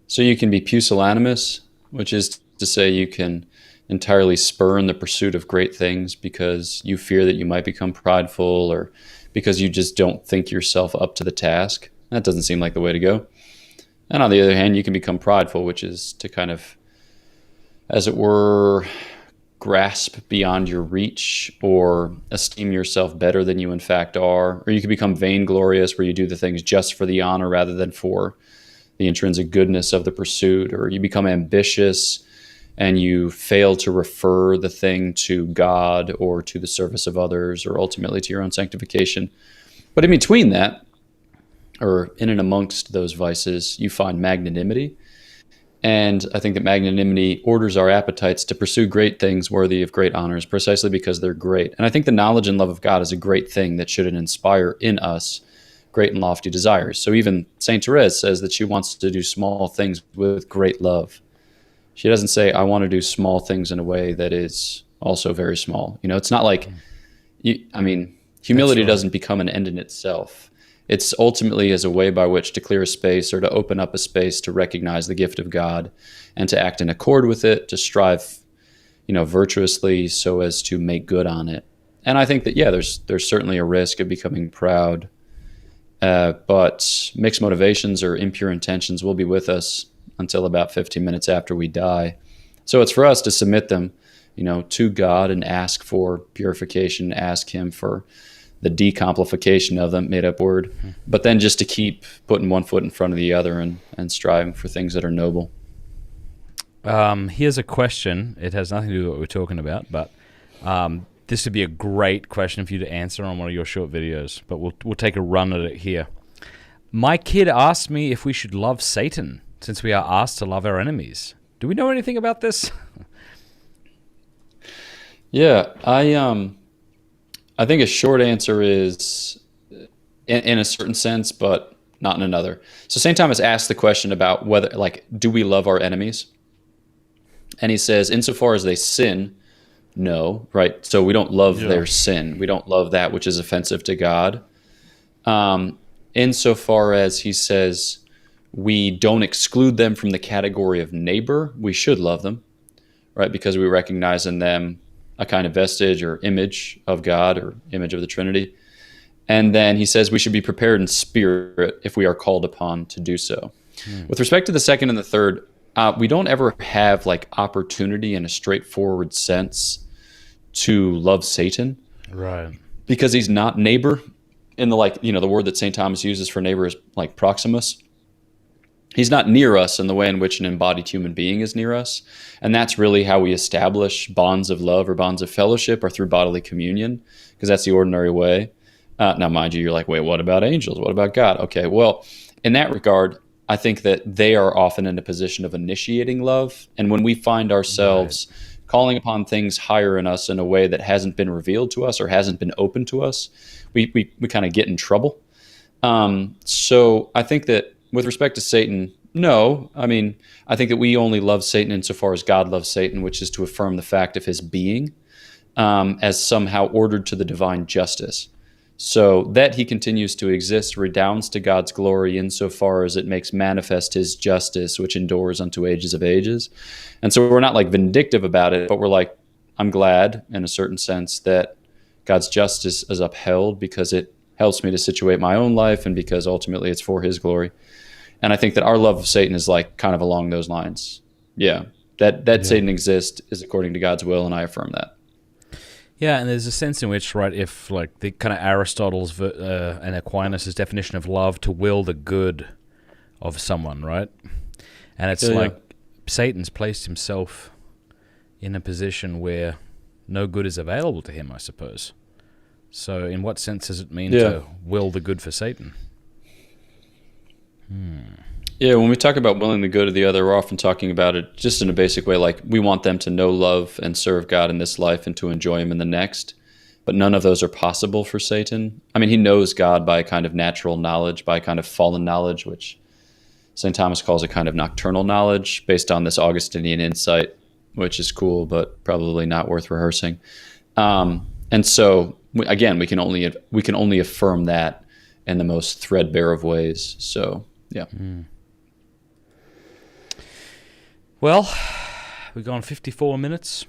So you can be pusillanimous, which is to say you can entirely spurn the pursuit of great things because you fear that you might become prideful or because you just don't think yourself up to the task. That doesn't seem like the way to go. And on the other hand, you can become prideful, which is to kind of, as it were, grasp beyond your reach or esteem yourself better than you in fact are. Or you can become vainglorious, where you do the things just for the honor rather than for the intrinsic goodness of the pursuit. Or you become ambitious and you fail to refer the thing to God or to the service of others or ultimately to your own sanctification. But in between that, or in and amongst those vices, you find magnanimity. And I think that magnanimity orders our appetites to pursue great things worthy of great honors precisely because they're great. And I think the knowledge and love of God is a great thing that should inspire in us great and lofty desires. So even Saint Therese says that she wants to do small things with great love. She doesn't say, I want to do small things in a way that is also very small. It's not like, humility doesn't become an end in itself. It's ultimately as a way by which to clear a space or to open up a space to recognize the gift of God and to act in accord with it, to strive, virtuously so as to make good on it. And I think that, there's certainly a risk of becoming proud, but mixed motivations or impure intentions will be with us until about 15 minutes after we die. So it's for us to submit them, to God and ask for purification, ask Him for the decomplification of them, made up word, but then just to keep putting one foot in front of the other and striving for things that are noble. Here's a question. It has nothing to do with what we're talking about, but this would be a great question for you to answer on one of your short videos, but we'll take a run at it here. My kid asked me if we should love Satan, since we are asked to love our enemies. Do we know anything about this? Yeah, I think a short answer is in a certain sense, but not in another. So St. Thomas asks the question about whether, like, do we love our enemies? And he says, insofar as they sin, no, right? So we don't love their sin. We don't love that which is offensive to God. Insofar as he says we don't exclude them from the category of neighbor, we should love them, right? Because we recognize in them a kind of vestige or image of God or image of the Trinity. And then he says we should be prepared in spirit if we are called upon to do so. With respect to the second and the third, we don't ever have like opportunity in a straightforward sense to love Satan. Right. Because he's not neighbor. In the, like, the word that St. Thomas uses for neighbor is like proximus. He's not near us in the way in which an embodied human being is near us. And that's really how we establish bonds of love or bonds of fellowship, or through bodily communion, because that's the ordinary way. Now, mind you, you're like, wait, what about angels? What about God? Okay, well, in that regard, I think that they are often in a position of initiating love. And when we find ourselves calling upon things higher in us in a way that hasn't been revealed to us or hasn't been open to us, we kind of get in trouble. So I think that with respect to Satan, no. I mean, I think that we only love Satan insofar as God loves Satan, which is to affirm the fact of his being as somehow ordered to the divine justice. So that he continues to exist redounds to God's glory insofar as it makes manifest his justice, which endures unto ages of ages. And so we're not like vindictive about it, but we're like, I'm glad in a certain sense that God's justice is upheld because it helps me to situate my own life and because ultimately it's for his glory. And I think that our love of Satan is like kind of along those lines. Yeah, that Satan exists is according to God's will, and I affirm that. Yeah, and there's a sense in which, right, if like the kind of Aristotle's and Aquinas' definition of love to will the good of someone, right? And it's Satan's placed himself in a position where no good is available to him, I suppose. So in what sense does it mean to will the good for Satan? Yeah, when we talk about willing the good of the other, we're often talking about it just in a basic way, like we want them to know, love, and serve God in this life and to enjoy him in the next. But none of those are possible for Satan. I mean, he knows God by a kind of natural knowledge, by a kind of fallen knowledge, which St. Thomas calls a kind of nocturnal knowledge based on this Augustinian insight, which is cool, but probably not worth rehearsing. And so, again, we can only affirm that in the most threadbare of ways. So, yeah. Well, we've gone 54 minutes,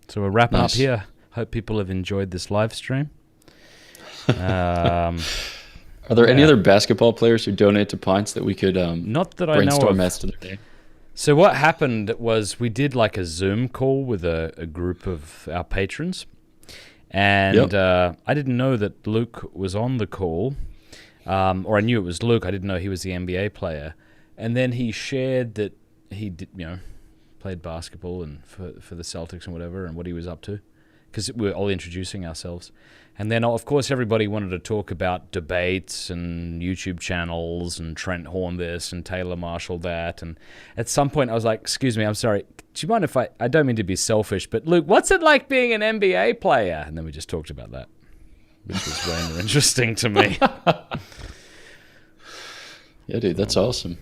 so we're wrapping up here. Hope people have enjoyed this live stream. Are there any other basketball players who donate to Pints that we could not that I know brainstorm of. as to their name? So what happened was we did like a Zoom call with a group of our patrons, and I didn't know that Luke was on the call, or I knew it was Luke. I didn't know he was the NBA player, and then he shared that he did, played basketball and for the Celtics and whatever, and what he was up to, because we were all introducing ourselves. And then, of course, everybody wanted to talk about debates and YouTube channels and Trent Horn this and Taylor Marshall that. And at some point, I was like, excuse me, I'm sorry. Do you mind if I don't mean to be selfish, but Luke, what's it like being an NBA player? And then we just talked about that, which was way more interesting to me. Yeah, dude, that's awesome.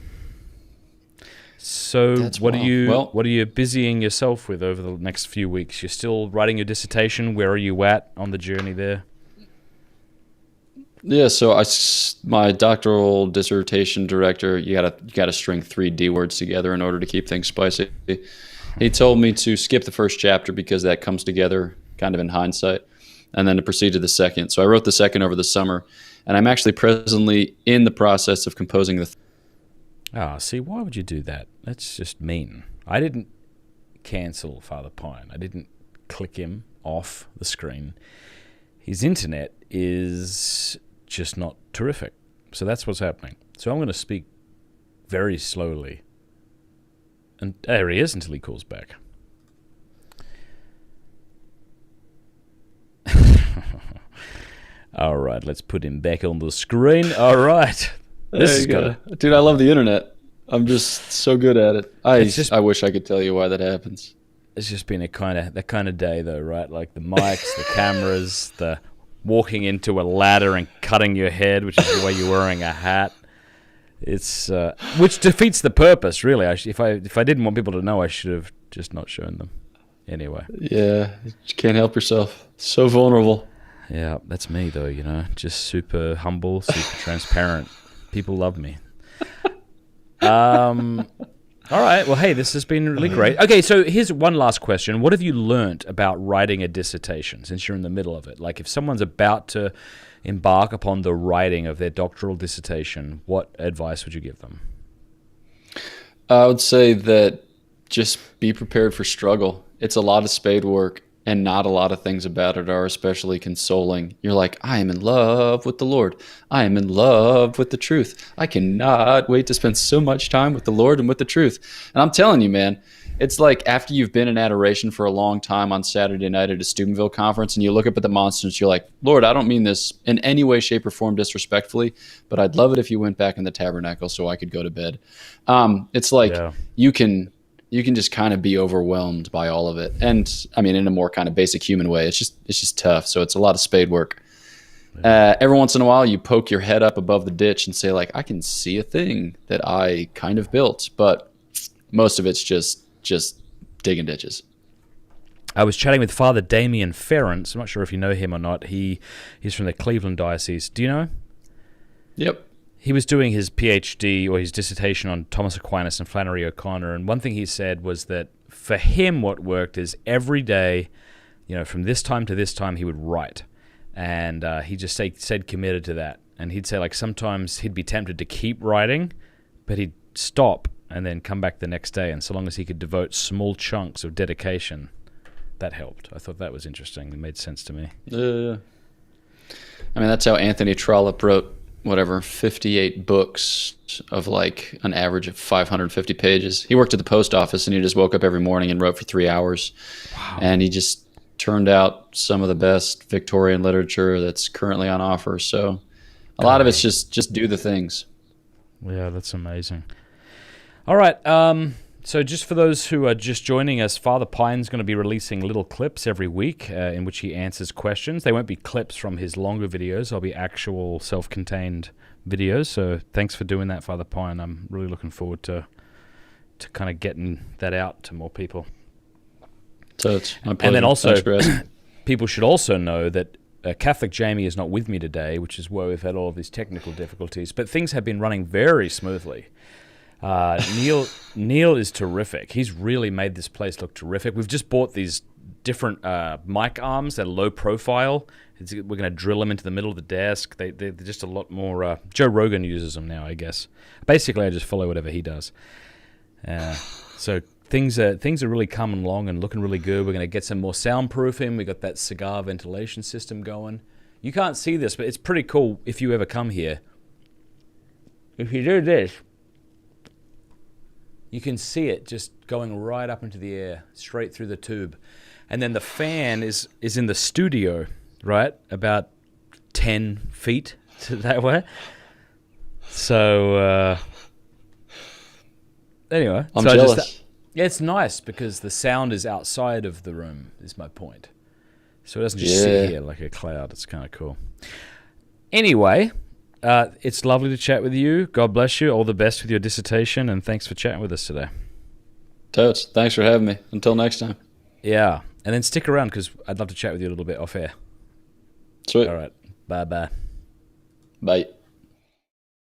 So That's what wild. are you busying yourself with over the next few weeks? You're still writing your dissertation. Where are you at on the journey there? Yeah, so my doctoral dissertation director, you gotta string 3 D words together in order to keep things spicy. He told me to skip the first chapter because that comes together kind of in hindsight, and then to proceed to the second. So I wrote the second over the summer, and I'm actually presently in the process of composing the See, why would you do that? That's just mean. I didn't cancel Father Pine. I didn't click him off the screen. His internet is just not terrific. So that's what's happening. So I'm going to speak very slowly. And there he is until he calls back. All right, let's put him back on the screen. All right. This is good. Dude, I love the internet. I'm just so good at it. I wish I could tell you why that happens. It's just been that kind of day, though, right? Like the mics, the cameras, the walking into a ladder and cutting your head, which is the way you're wearing a hat. It's which defeats the purpose, really. If I didn't want people to know, I should have just not shown them. Anyway. Yeah, you can't help yourself. So vulnerable. Yeah, that's me though. Just super humble, super transparent. People love me. All right. Well, hey, this has been really great. Okay, so here's one last question. What have you learnt about writing a dissertation since you're in the middle of it? Like, if someone's about to embark upon the writing of their doctoral dissertation, what advice would you give them? I would say that just be prepared for struggle. It's a lot of spade work, and not a lot of things about it are especially consoling. You're like, I am in love with the Lord. I am in love with the truth. I cannot wait to spend so much time with the Lord and with the truth. And I'm telling you, man, it's like after you've been in adoration for a long time on Saturday night at a Steubenville conference, and you look up at the monsters, you're like, Lord, I don't mean this in any way, shape, or form disrespectfully, but I'd love it if you went back in the tabernacle so I could go to bed. It's like you can just kind of be overwhelmed by all of it. And I mean, in a more kind of basic human way, it's just tough. So it's a lot of spade work. Every once in a while you poke your head up above the ditch and say like, I can see a thing that I kind of built, but most of it's just digging ditches. I was chatting with Father Damien Ferrance. I'm not sure if you know him or not. He's from the Cleveland Diocese. Do you know him? Yep. He was doing his PhD or his dissertation on Thomas Aquinas and Flannery O'Connor, and one thing he said was that for him what worked is every day, from this time to this time he would write, and he just said committed to that. And he'd say like sometimes he'd be tempted to keep writing, but he'd stop and then come back the next day, and so long as he could devote small chunks of dedication, that helped. I thought that was interesting. It made sense to me. I mean, that's how Anthony Trollope wrote 58 books of like an average of 550 pages. He worked at the post office, and he just woke up every morning and wrote for 3 hours. Wow. And he just turned out some of the best Victorian literature that's currently on offer. So a lot of it's just do the things. Yeah, that's amazing. All right. So just for those who are just joining us, Father Pine's going to be releasing little clips every week in which he answers questions. They won't be clips from his longer videos. They'll be actual self-contained videos. So thanks for doing that, Father Pine. I'm really looking forward to kind of getting that out to more people. So it's my pleasure. And then also, people should also know that Catholic Jamie is not with me today, which is where we've had all of these technical difficulties. But things have been running very smoothly. Neil is terrific. He's really made this place look terrific. We've just bought these different mic arms that are low profile. We're going to drill them into the middle of the desk. They're just a lot more... Joe Rogan uses them now, I guess. Basically, I just follow whatever he does. So things are really coming along and looking really good. We're going to get some more soundproofing. We got that cigar ventilation system going. You can't see this, but it's pretty cool if you ever come here. If you do this, you can see it just going right up into the air, straight through the tube. And then the fan is in the studio, right? About 10 feet that way. So, anyway. I'm jealous. It's nice because the sound is outside of the room, is my point. So it doesn't just sit here like a cloud. It's kind of cool. Anyway... it's lovely to chat with you. God bless you. All the best with your dissertation, and thanks for chatting with us today. Totes. Thanks for having me. Until next time. Yeah. And then stick around because I'd love to chat with you a little bit off air. Sweet. All right. Bye-bye. Bye.